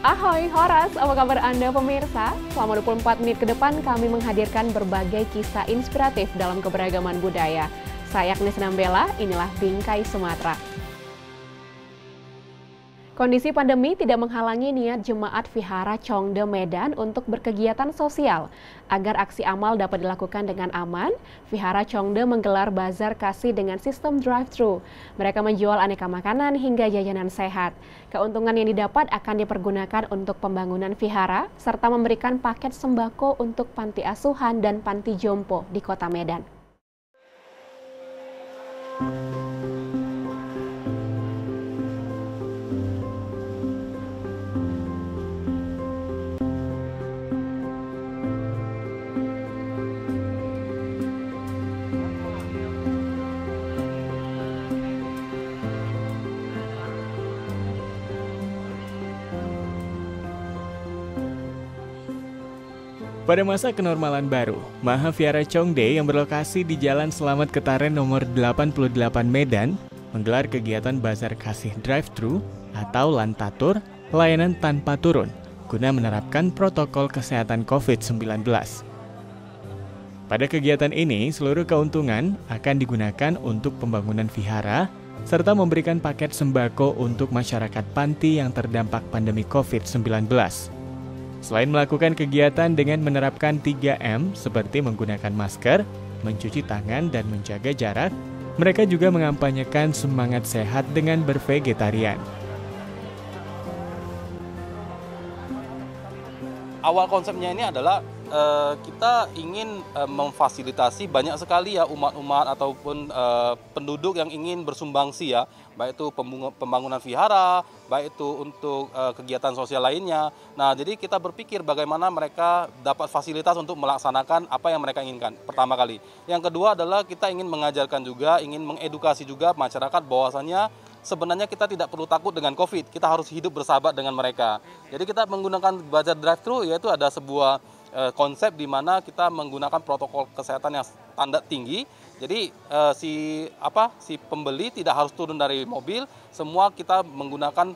Ahoy Horas, apa kabar Anda pemirsa? Selama 24 menit ke depan kami menghadirkan berbagai kisah inspiratif dalam keberagaman budaya. Saya Agnes Nambela, inilah Bingkai Sumatera. Kondisi pandemi tidak menghalangi niat jemaat Vihara Chongde Medan untuk berkegiatan sosial. Agar aksi amal dapat dilakukan dengan aman, Vihara Chongde menggelar bazar kasih dengan sistem drive-thru. Mereka menjual aneka makanan hingga jajanan sehat. Keuntungan yang didapat akan dipergunakan untuk pembangunan vihara, serta memberikan paket sembako untuk panti asuhan dan panti jompo di kota Medan. Pada masa kenormalan baru, Maha Vihara Chongde yang berlokasi di Jalan Selamat Ketaren nomor 88 Medan menggelar kegiatan bazar kasih drive-thru atau lantatur, layanan tanpa turun, guna menerapkan protokol kesehatan COVID-19. Pada kegiatan ini, seluruh keuntungan akan digunakan untuk pembangunan vihara, serta memberikan paket sembako untuk masyarakat panti yang terdampak pandemi COVID-19. Selain melakukan kegiatan dengan menerapkan 3M seperti menggunakan masker, mencuci tangan, dan menjaga jarak, mereka juga mengampanyekan semangat sehat dengan bervegetarian. Awal konsepnya ini adalah kita ingin memfasilitasi banyak sekali ya umat-umat ataupun penduduk yang ingin bersumbangsi ya, baik itu pembangunan vihara, baik itu untuk kegiatan sosial lainnya. Nah, jadi kita berpikir bagaimana mereka dapat fasilitas untuk melaksanakan apa yang mereka inginkan, pertama kali. Yang kedua adalah kita ingin mengajarkan juga, ingin mengedukasi juga masyarakat bahwasannya sebenarnya kita tidak perlu takut dengan COVID, kita harus hidup bersahabat dengan mereka. Jadi kita menggunakan bazar drive-thru, yaitu ada sebuah konsep di mana kita menggunakan protokol kesehatan yang standar tinggi. Jadi si pembeli tidak harus turun dari mobil, semua kita menggunakan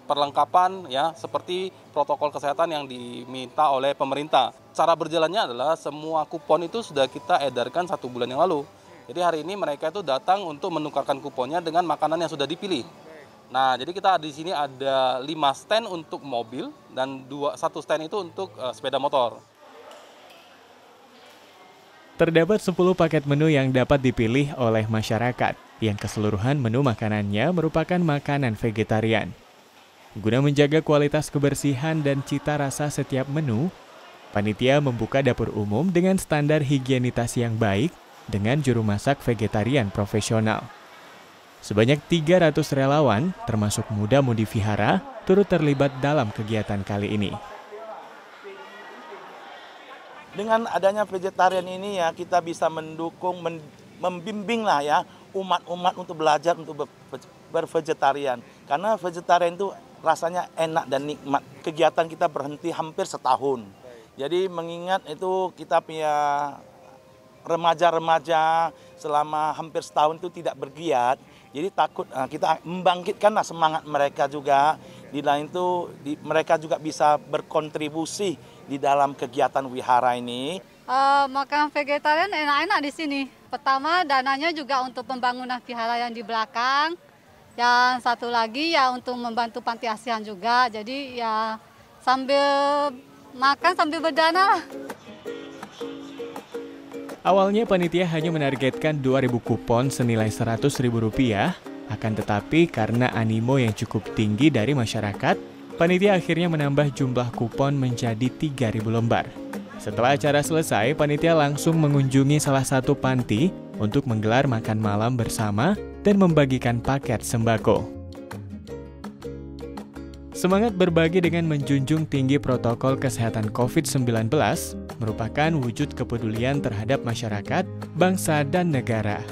perlengkapan ya seperti protokol kesehatan yang diminta oleh pemerintah. Cara berjalannya adalah semua kupon itu sudah kita edarkan 1 bulan yang lalu. Jadi hari ini mereka itu datang untuk menukarkan kuponnya dengan makanan yang sudah dipilih. Nah, jadi kita di sini ada 5 stand untuk mobil dan 1 stand itu untuk sepeda motor. Terdapat 10 paket menu yang dapat dipilih oleh masyarakat, yang keseluruhan menu makanannya merupakan makanan vegetarian. Guna menjaga kualitas kebersihan dan cita rasa setiap menu, panitia membuka dapur umum dengan standar higienitas yang baik dengan juru masak vegetarian profesional. Sebanyak 300 relawan, termasuk muda-mudi vihara, turut terlibat dalam kegiatan kali ini. Dengan adanya vegetarian ini ya kita bisa mendukung, membimbing lah ya umat-umat untuk belajar untuk bervegetarian. Karena vegetarian itu rasanya enak dan nikmat. Kegiatan kita berhenti hampir setahun. Jadi mengingat itu kita punya remaja-remaja selama hampir setahun itu tidak bergiat. Jadi takut kita membangkitkanlah semangat mereka juga. Di lain itu mereka juga bisa berkontribusi di dalam kegiatan wihara ini. Makan vegetarian enak-enak di sini. Pertama dananya juga untuk pembangunan vihara yang di belakang. Yang satu lagi ya untuk membantu panti asuhan juga. Jadi ya sambil makan sambil berdana lah. Awalnya panitia hanya menargetkan 2.000 kupon senilai Rp100.000, akan tetapi karena animo yang cukup tinggi dari masyarakat, panitia akhirnya menambah jumlah kupon menjadi 3.000 lembar. Setelah acara selesai, panitia langsung mengunjungi salah satu panti untuk menggelar makan malam bersama dan membagikan paket sembako. Semangat berbagi dengan menjunjung tinggi protokol kesehatan COVID-19 merupakan wujud kepedulian terhadap masyarakat, bangsa, dan negara.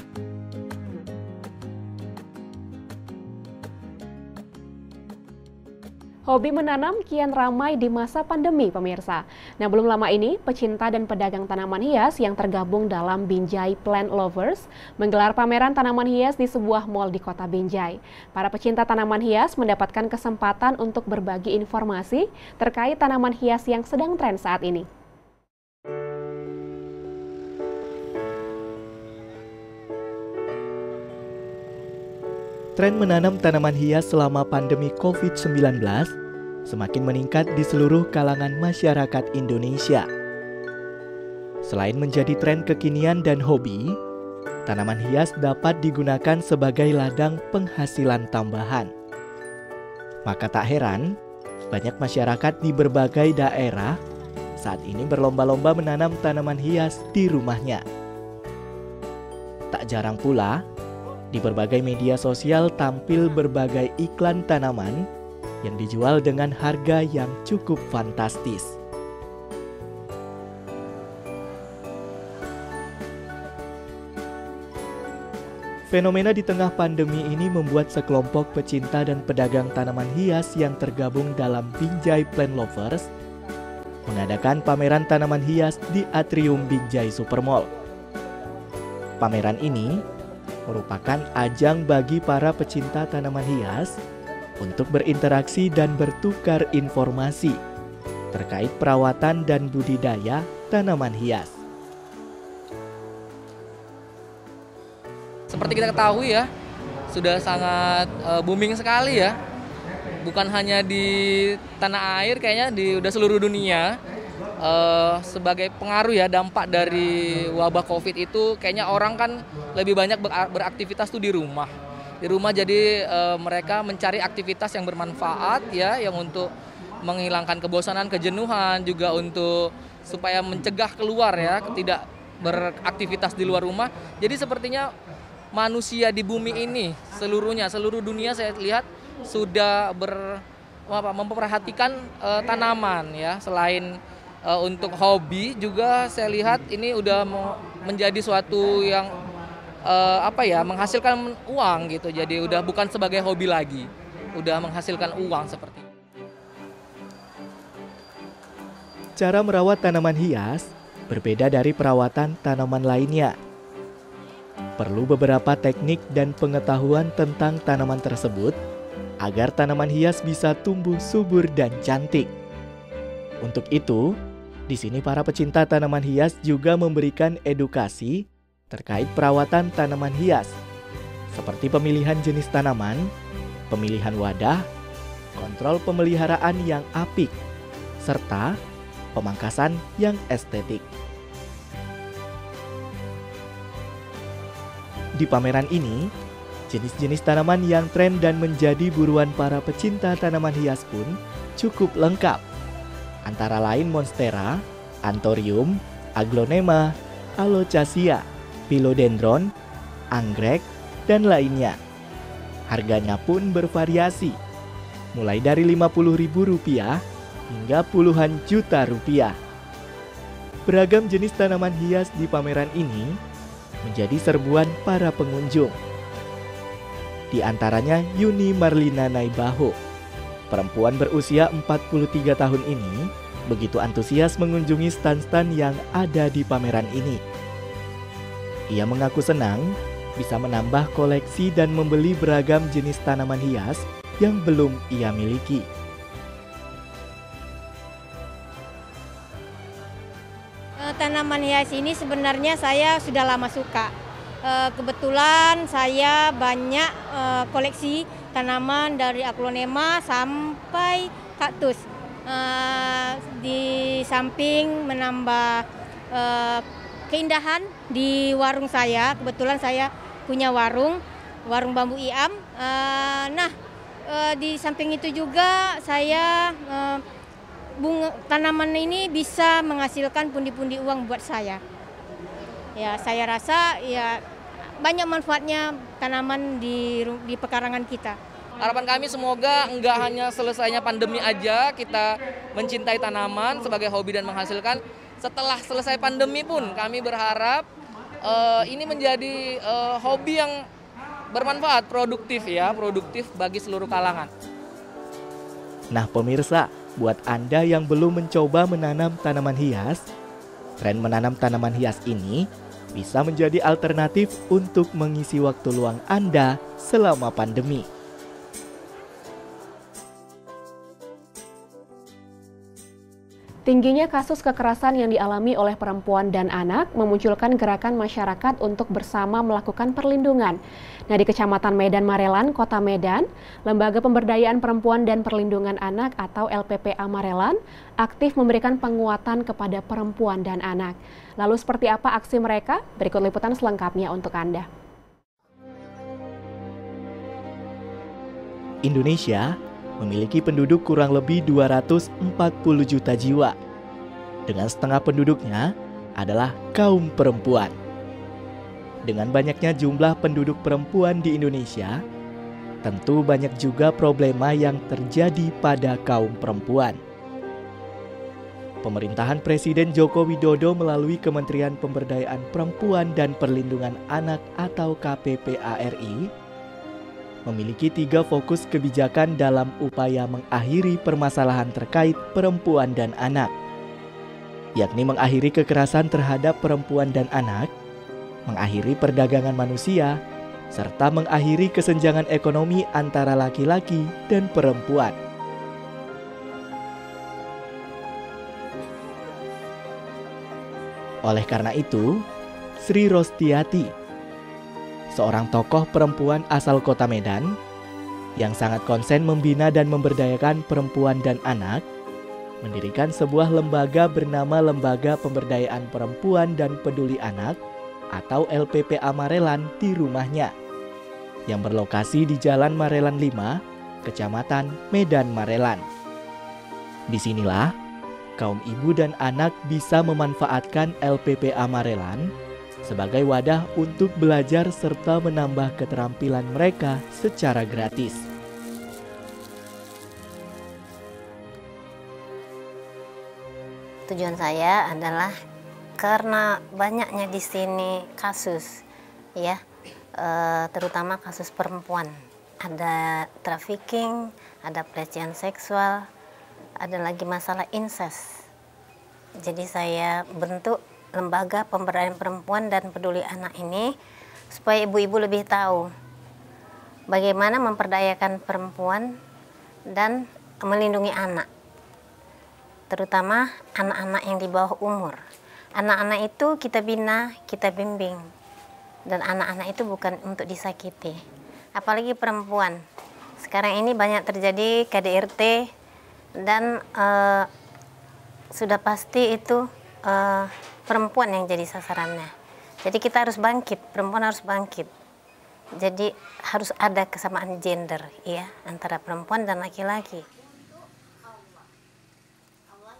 Hobi menanam kian ramai di masa pandemi, pemirsa. Nah, belum lama ini, pecinta dan pedagang tanaman hias yang tergabung dalam Binjai Plant Lovers menggelar pameran tanaman hias di sebuah mal di kota Binjai. Para pecinta tanaman hias mendapatkan kesempatan untuk berbagi informasi terkait tanaman hias yang sedang tren saat ini. Tren menanam tanaman hias selama pandemi COVID-19 semakin meningkat di seluruh kalangan masyarakat Indonesia. Selain menjadi tren kekinian dan hobi, tanaman hias dapat digunakan sebagai ladang penghasilan tambahan. Maka tak heran, banyak masyarakat di berbagai daerah saat ini berlomba-lomba menanam tanaman hias di rumahnya. Tak jarang pula, di berbagai media sosial tampil berbagai iklan tanaman yang dijual dengan harga yang cukup fantastis. Fenomena di tengah pandemi ini membuat sekelompok pecinta dan pedagang tanaman hias yang tergabung dalam Binjai Plant Lovers mengadakan pameran tanaman hias di atrium Binjai Supermall. Pameran ini merupakan ajang bagi para pecinta tanaman hias untuk berinteraksi dan bertukar informasi terkait perawatan dan budidaya tanaman hias. Seperti kita ketahui ya, sudah sangat booming sekali ya. Bukan hanya di tanah air, kayaknya udah seluruh dunia. Sebagai pengaruh ya, dampak dari wabah COVID itu kayaknya orang kan lebih banyak beraktivitas tuh di rumah. Di rumah jadi mereka mencari aktivitas yang bermanfaat ya, yang untuk menghilangkan kebosanan, kejenuhan, juga untuk supaya mencegah keluar ya, tidak beraktivitas di luar rumah. Jadi sepertinya manusia di bumi ini seluruh dunia saya lihat sudah memperhatikan tanaman ya. Selain untuk hobi juga saya lihat ini udah menjadi suatu yang menghasilkan uang gitu. Jadi udah bukan sebagai hobi lagi, udah menghasilkan uang seperti itu. Cara merawat tanaman hias berbeda dari perawatan tanaman lainnya. Perlu beberapa teknik dan pengetahuan tentang tanaman tersebut agar tanaman hias bisa tumbuh subur dan cantik. Untuk itu, di sini para pecinta tanaman hias juga memberikan edukasi terkait perawatan tanaman hias, seperti pemilihan jenis tanaman, pemilihan wadah, kontrol pemeliharaan yang apik, serta pemangkasan yang estetik. Di pameran ini, jenis-jenis tanaman yang tren dan menjadi buruan para pecinta tanaman hias pun cukup lengkap. Antara lain monstera, anthurium, aglonema, alocasia, philodendron, anggrek, dan lainnya. Harganya pun bervariasi, mulai dari Rp50.000 hingga puluhan juta rupiah. Beragam jenis tanaman hias di pameran ini menjadi serbuan para pengunjung. Di antaranya Yuni Marlina Naibaho, perempuan berusia 43 tahun ini begitu antusias mengunjungi stand-stand yang ada di pameran ini. Ia mengaku senang bisa menambah koleksi dan membeli beragam jenis tanaman hias yang belum ia miliki. Tanaman hias ini sebenarnya saya sudah lama suka. Kebetulan saya banyak koleksi tanaman dari aglonema sampai kaktus. Di samping menambah keindahan di warung saya, kebetulan saya punya warung bambu iam. Di samping itu juga saya tanaman ini bisa menghasilkan pundi-pundi uang buat saya. Ya, saya rasa ya banyak manfaatnya tanaman di pekarangan kita. Harapan kami semoga enggak hanya selesainya pandemi aja kita mencintai tanaman sebagai hobi dan menghasilkan. Setelah selesai pandemi pun kami berharap ini menjadi hobi yang bermanfaat, produktif bagi seluruh kalangan. Nah pemirsa, buat Anda yang belum mencoba menanam tanaman hias, tren menanam tanaman hias ini bisa menjadi alternatif untuk mengisi waktu luang Anda selama pandemi. Tingginya kasus kekerasan yang dialami oleh perempuan dan anak memunculkan gerakan masyarakat untuk bersama melakukan perlindungan. Nah, di Kecamatan Medan Marelan, Kota Medan, Lembaga Pemberdayaan Perempuan dan Perlindungan Anak atau LPPA Marelan aktif memberikan penguatan kepada perempuan dan anak. Lalu seperti apa aksi mereka? Berikut liputan selengkapnya untuk Anda. Indonesia memiliki penduduk kurang lebih 240 juta jiwa. Dengan setengah penduduknya adalah kaum perempuan. Dengan banyaknya jumlah penduduk perempuan di Indonesia, tentu banyak juga problema yang terjadi pada kaum perempuan. Pemerintahan Presiden Joko Widodo melalui Kementerian Pemberdayaan Perempuan dan Perlindungan Anak atau KPPARI memiliki 3 fokus kebijakan dalam upaya mengakhiri permasalahan terkait perempuan dan anak, yakni mengakhiri kekerasan terhadap perempuan dan anak, mengakhiri perdagangan manusia, serta mengakhiri kesenjangan ekonomi antara laki-laki dan perempuan. Oleh karena itu, Sri Rostiati, seorang tokoh perempuan asal Kota Medan yang sangat konsen membina dan memberdayakan perempuan dan anak, mendirikan sebuah lembaga bernama Lembaga Pemberdayaan Perempuan dan Peduli Anak atau LPPA Marelan di rumahnya yang berlokasi di Jalan Marelan 5, Kecamatan Medan Marelan. Disinilah kaum ibu dan anak bisa memanfaatkan LPPA Marelan sebagai wadah untuk belajar serta menambah keterampilan mereka secara gratis. Tujuan saya adalah karena banyaknya di sini kasus, ya, terutama kasus perempuan. Ada trafficking, ada pelecehan seksual, ada lagi masalah incest. Jadi saya bentuk Lembaga Pemberdayaan Perempuan dan Peduli Anak ini supaya ibu-ibu lebih tahu bagaimana memperdayakan perempuan dan melindungi anak, terutama anak-anak yang di bawah umur. Anak-anak itu kita bina, kita bimbing, dan anak-anak itu bukan untuk disakiti, apalagi perempuan. Sekarang ini banyak terjadi KDRT dan sudah pasti itu perempuan yang jadi sasarannya. Jadi kita harus bangkit, perempuan harus bangkit. Jadi harus ada kesamaan gender, ya, antara perempuan dan laki-laki.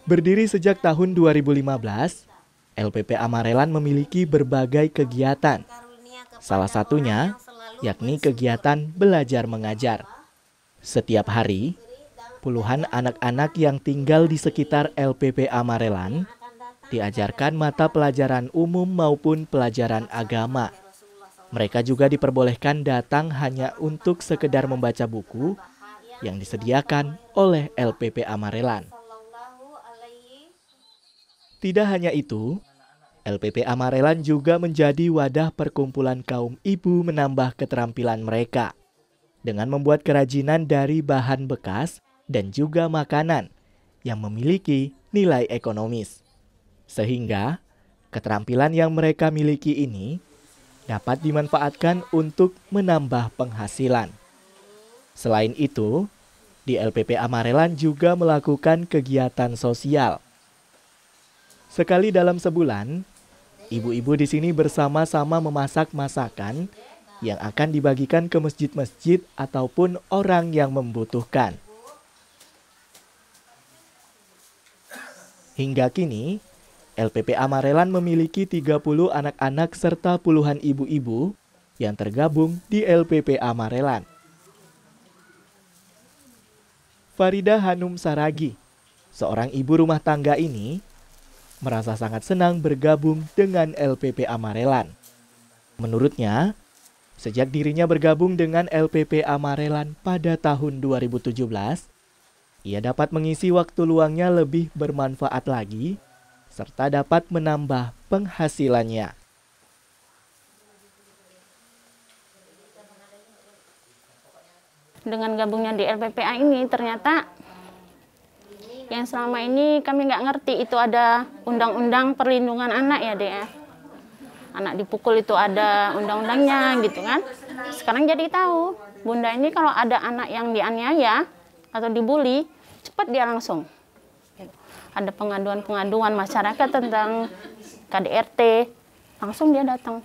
Berdiri sejak tahun 2015, LPPA Marelan memiliki berbagai kegiatan. Salah satunya yakni kegiatan belajar mengajar. Setiap hari, puluhan anak-anak yang tinggal di sekitar LPPA Marelan diajarkan mata pelajaran umum maupun pelajaran agama. Mereka juga diperbolehkan datang hanya untuk sekedar membaca buku yang disediakan oleh LPPA Marelan. Tidak hanya itu, LPPA Marelan juga menjadi wadah perkumpulan kaum ibu menambah keterampilan mereka dengan membuat kerajinan dari bahan bekas dan juga makanan yang memiliki nilai ekonomis. Sehingga keterampilan yang mereka miliki ini dapat dimanfaatkan untuk menambah penghasilan. Selain itu, di LPPA Marelan juga melakukan kegiatan sosial. Sekali dalam sebulan, ibu-ibu di sini bersama-sama memasak masakan yang akan dibagikan ke masjid-masjid ataupun orang yang membutuhkan. Hingga kini, LPPA Marelan memiliki 30 anak-anak serta puluhan ibu-ibu yang tergabung di LPPA Marelan. Farida Hanum Saragi, seorang ibu rumah tangga ini, merasa sangat senang bergabung dengan LPPA Marelan. Menurutnya, sejak dirinya bergabung dengan LPPA Marelan pada tahun 2017, Ia dapat mengisi waktu luangnya lebih bermanfaat lagi, serta dapat menambah penghasilannya. Dengan gabungnya di LPPA ini ternyata yang selama ini kami nggak ngerti itu ada undang-undang perlindungan anak ya Dek ya. Anak dipukul itu ada undang-undangnya gitu kan. Sekarang jadi tahu, Bunda ini kalau ada anak yang dianiaya atau dibully, cepat dia langsung. Ada pengaduan-pengaduan masyarakat tentang KDRT, langsung dia datang.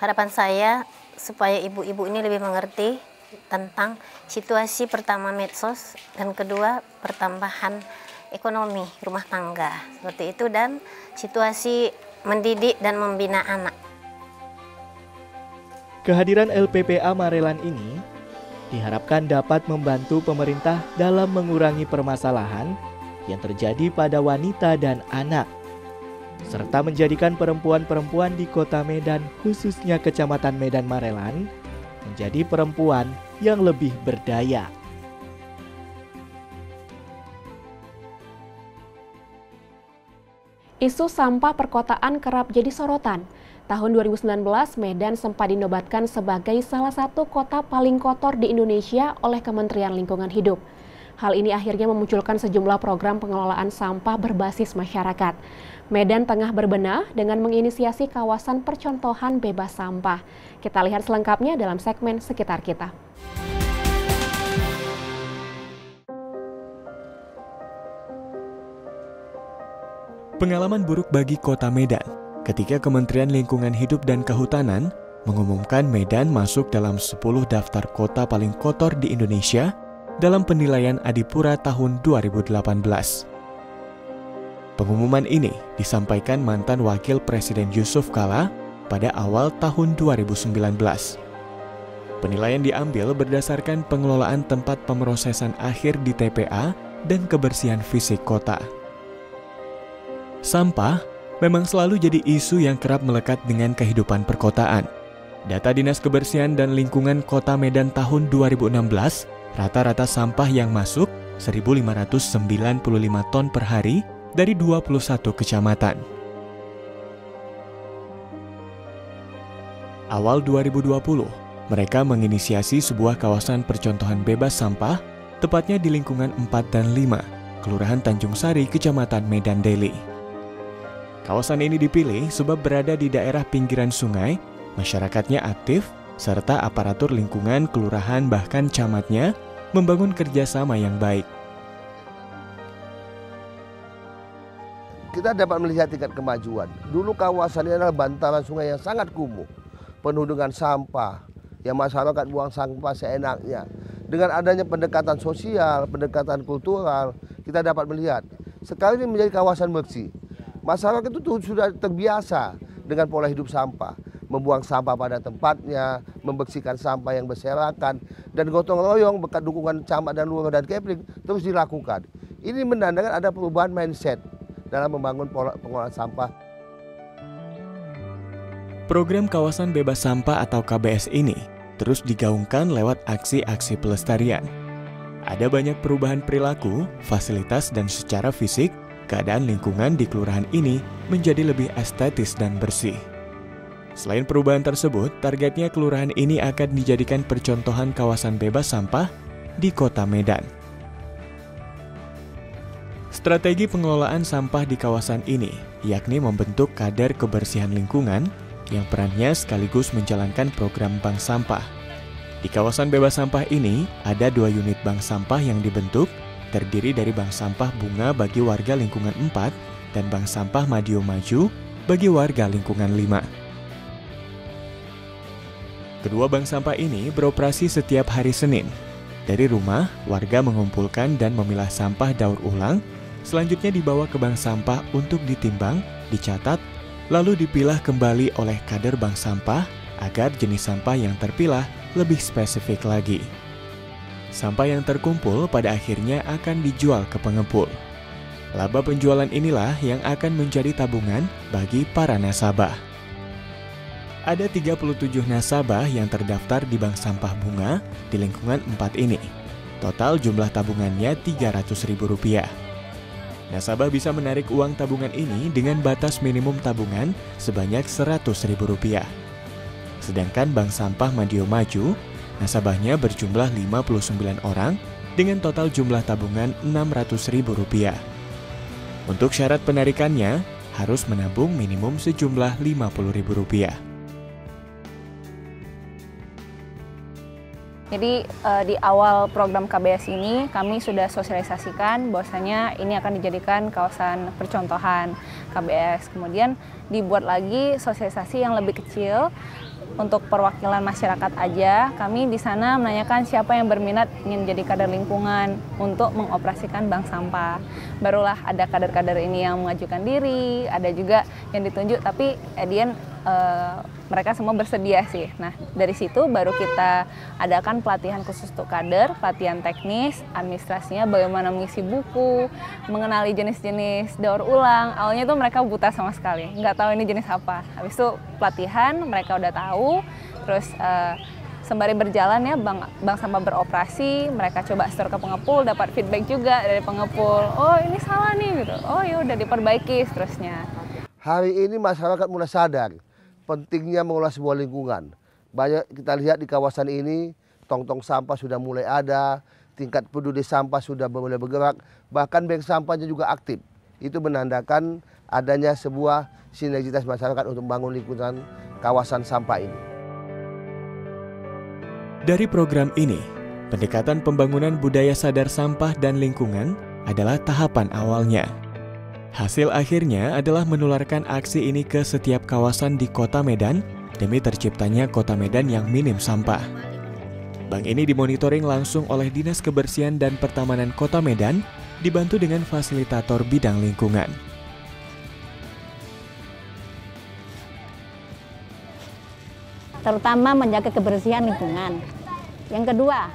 Harapan saya supaya ibu-ibu ini lebih mengerti tentang situasi pertama medsos dan kedua pertambahan ekonomi rumah tangga seperti itu dan situasi mendidik dan membina anak. Kehadiran LPPA Marelan ini diharapkan dapat membantu pemerintah dalam mengurangi permasalahan yang terjadi pada wanita dan anak, serta menjadikan perempuan-perempuan di Kota Medan, khususnya Kecamatan Medan Marelan, menjadi perempuan yang lebih berdaya. Isu sampah perkotaan kerap jadi sorotan. Tahun 2019, Medan sempat dinobatkan sebagai salah satu kota paling kotor di Indonesia oleh Kementerian Lingkungan Hidup. Hal ini akhirnya memunculkan sejumlah program pengelolaan sampah berbasis masyarakat. Medan tengah berbenah dengan menginisiasi kawasan percontohan bebas sampah. Kita lihat selengkapnya dalam segmen Sekitar Kita. Pengalaman buruk bagi Kota Medan ketika Kementerian Lingkungan Hidup dan Kehutanan mengumumkan Medan masuk dalam 10 daftar kota paling kotor di Indonesia dalam penilaian Adipura tahun 2018. Pengumuman ini disampaikan mantan Wakil Presiden Yusuf Kala pada awal tahun 2019. Penilaian diambil berdasarkan pengelolaan tempat pemrosesan akhir di TPA dan kebersihan fisik kota. Sampah memang selalu jadi isu yang kerap melekat dengan kehidupan perkotaan. Data Dinas Kebersihan dan Lingkungan Kota Medan tahun 2016, rata-rata sampah yang masuk 1.595 ton per hari dari 21 kecamatan. Awal 2020, mereka menginisiasi sebuah kawasan percontohan bebas sampah, tepatnya di lingkungan 4 dan 5, Kelurahan Tanjung Sari, Kecamatan Medan Deli. Kawasan ini dipilih sebab berada di daerah pinggiran sungai, masyarakatnya aktif, serta aparatur lingkungan, kelurahan, bahkan camatnya membangun kerjasama yang baik. Kita dapat melihat tingkat kemajuan. Dulu kawasan ini adalah bantaran sungai yang sangat kumuh, penuh dengan sampah, yang masyarakat buang sampah seenaknya. Dengan adanya pendekatan sosial, pendekatan kultural, kita dapat melihat sekali ini menjadi kawasan bersih. Masyarakat itu sudah terbiasa dengan pola hidup sampah, membuang sampah pada tempatnya, membersihkan sampah yang berserakan, dan gotong royong berkat dukungan camat dan lurah dan kepling terus dilakukan. Ini menandakan ada perubahan mindset dalam membangun pola pengelolaan sampah. Program Kawasan Bebas Sampah atau KBS ini terus digaungkan lewat aksi-aksi pelestarian. Ada banyak perubahan perilaku, fasilitas, dan secara fisik, keadaan lingkungan di kelurahan ini menjadi lebih estetis dan bersih. Selain perubahan tersebut, targetnya kelurahan ini akan dijadikan percontohan kawasan bebas sampah di Kota Medan. Strategi pengelolaan sampah di kawasan ini yakni membentuk kader kebersihan lingkungan yang perannya sekaligus menjalankan program bank sampah. Di kawasan bebas sampah ini ada 2 unit bank sampah yang dibentuk, terdiri dari bank sampah bunga bagi warga lingkungan 4 dan bank sampah Madiun Maju bagi warga lingkungan 5. Kedua bank sampah ini beroperasi setiap hari Senin. Dari rumah, warga mengumpulkan dan memilah sampah daur ulang, selanjutnya dibawa ke bank sampah untuk ditimbang, dicatat, lalu dipilah kembali oleh kader bank sampah agar jenis sampah yang terpilah lebih spesifik lagi. Sampah yang terkumpul pada akhirnya akan dijual ke pengepul. Laba penjualan inilah yang akan menjadi tabungan bagi para nasabah. Ada 37 nasabah yang terdaftar di bank sampah bunga di lingkungan 4 ini. Total jumlah tabungannya Rp300.000. Nasabah bisa menarik uang tabungan ini dengan batas minimum tabungan sebanyak Rp100.000. Sedangkan Bank Sampah Madio Maju, nasabahnya berjumlah 59 orang dengan total jumlah tabungan Rp600.000. Untuk syarat penarikannya, harus menabung minimum sejumlah Rp50.000. Jadi di awal program KBS ini kami sudah sosialisasikan bahwasanya ini akan dijadikan kawasan percontohan KBS. Kemudian dibuat lagi sosialisasi yang lebih kecil untuk perwakilan masyarakat aja. Kami di sana menanyakan siapa yang berminat ingin jadi kader lingkungan untuk mengoperasikan bank sampah. Barulah ada kader-kader ini yang mengajukan diri, ada juga yang ditunjuk, tapi Edian mereka semua bersedia sih. Nah, dari situ baru kita adakan pelatihan khusus untuk kader, pelatihan teknis, administrasinya bagaimana mengisi buku, mengenali jenis-jenis daur ulang. Awalnya tuh mereka buta sama sekali, nggak tahu ini jenis apa. Habis itu pelatihan, mereka udah tahu, terus sembari berjalan ya bank sampah beroperasi, mereka coba store ke pengepul, dapat feedback juga dari pengepul. Oh ini salah nih gitu. Oh ya udah diperbaiki seterusnya. Hari ini masyarakat mulai sadar pentingnya mengelola sebuah lingkungan. Banyak kita lihat di kawasan ini, tong-tong sampah sudah mulai ada, tingkat peduli sampah sudah mulai bergerak, bahkan bank sampahnya juga aktif. Itu menandakan adanya sebuah sinergitas masyarakat untuk membangun lingkungan kawasan sampah ini. Dari program ini, pendekatan pembangunan budaya sadar sampah dan lingkungan adalah tahapan awalnya. Hasil akhirnya adalah menularkan aksi ini ke setiap kawasan di Kota Medan demi terciptanya Kota Medan yang minim sampah. Bank ini dimonitoring langsung oleh Dinas Kebersihan dan Pertamanan Kota Medan dibantu dengan fasilitator bidang lingkungan. Terutama menjaga kebersihan lingkungan. Yang kedua,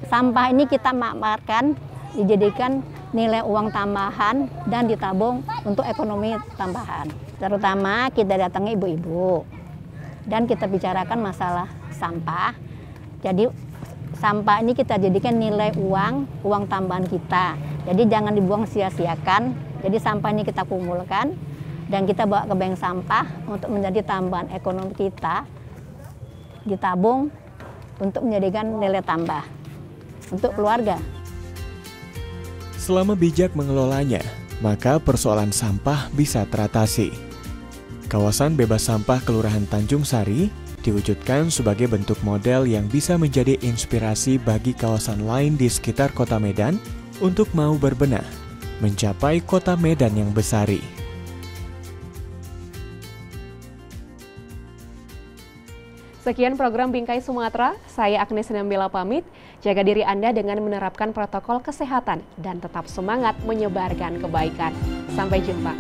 sampah ini kita makmarkan, dijadikan nilai uang tambahan dan ditabung untuk ekonomi tambahan. Terutama kita datangi ibu-ibu dan kita bicarakan masalah sampah. Jadi sampah ini kita jadikan nilai uang tambahan kita. Jadi jangan dibuang sia-siakan. Jadi sampah ini kita kumpulkan dan kita bawa ke bank sampah untuk menjadi tambahan ekonomi kita, ditabung untuk menjadikan nilai tambah untuk keluarga. Selama bijak mengelolanya, maka persoalan sampah bisa teratasi. Kawasan bebas sampah Kelurahan Tanjung Sari diwujudkan sebagai bentuk model yang bisa menjadi inspirasi bagi kawasan lain di sekitar Kota Medan untuk mau berbenah, mencapai Kota Medan yang bersari. Sekian program Bingkai Sumatera, saya Agnes Nambela pamit. Jaga diri Anda dengan menerapkan protokol kesehatan dan tetap semangat menyebarkan kebaikan. Sampai jumpa.